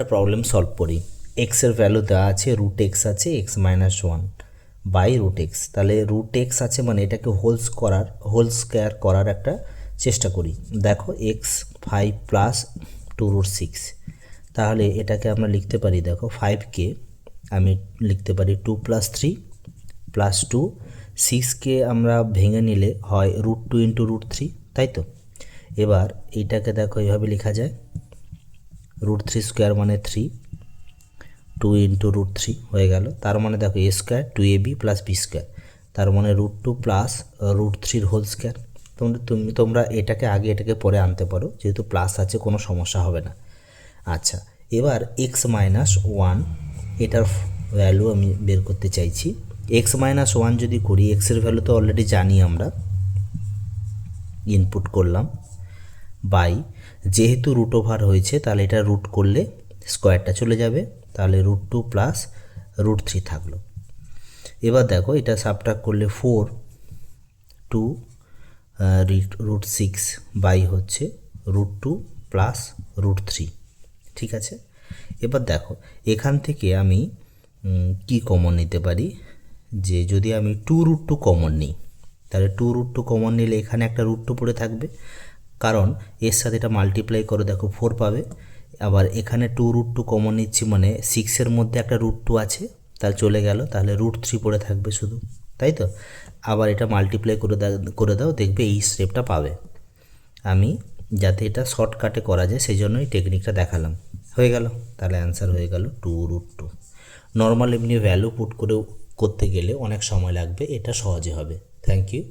Problem solve করি। এক্সের value দেওয়া আছে রুট এক্স আছে x minus one by root x, তাহলে রুট এক্স আছে মানে এটাকে হোল স্কোয়ার করার একটা চেষ্টা করি। দেখো এক্স 5 প্লাস 2√6, তাহলে এটাকে আমরা লিখতে পারি, দেখো 5কে আমি লিখতে পারি 2 প্লাস 3 প্লাস 2, 6কে আমরা ভেঙে নিলে হয় √2 ইন্টু √3, তাই তো। এবার এইটাকে দেখো এইভাবে লেখা যায়, √3 স্কোয়ার মানে 3, 2 ইন্টু √3 হয়ে গেল, তার মানে দেখো A square 2ab plus B square, তার মানে √2 প্লাস √3 হোল স্কোয়ার। তোমরা এটাকে আগে এটাকে পরে আনতে পারো, যেহেতু প্লাস আছে কোনো সমস্যা হবে না। আচ্ছা, এবার এক্স মাইনাস ওয়ান এটার ভ্যালু আমি বের করতে চাইছি। এক্স মাইনাস ওয়ান যদি করি, এক্সের ভ্যালু তো অলরেডি জানি আমরা, ইনপুট করলাম, বাই যেহেতু রুট ওভার হয়েছে তাহলে এটা রুট করলে স্কোয়ারটা চলে যাবে, তাহলে √2 প্লাস √3 থাকলো। এবার দেখো এটা সাবট্রাক্ট করলে 4 2 √6 বাই হচ্ছে √2 প্লাস √3, ঠিক আছে। এবার দেখো এখান থেকে আমি কি কমন নিতে পারি, যে যদি আমি 2√2 কমন নিই, তাহলে 2√2 কমন নিলে এখানে একটা √2 পড়ে থাকবে, কারণ এর সাথে এটা মাল্টিপ্লাই করে দেখো 4 পাবে। আবার এখানে 2√2 কমন নিচ্ছি মানে 6-এর মধ্যে একটা √2 আছে, তাহলে চলে গেল, তাহলে √3 পড়ে থাকবে শুধু, তাই তো। আবার এটা মাল্টিপ্লাই করে দাও দেখবে এই স্টেপটা পাবে। আমি যাতে এটা শর্টকাটে করা যায় সেই জন্য এই টেকনিকটা দেখালাম, হয়ে গেল, তাহলে অ্যান্সার হয়ে গেল 2√2। নর্মাল এমনি ভ্যালু পুট করে করতে গেলে অনেক সময় লাগবে, এটা সহজে হবে। Thank you.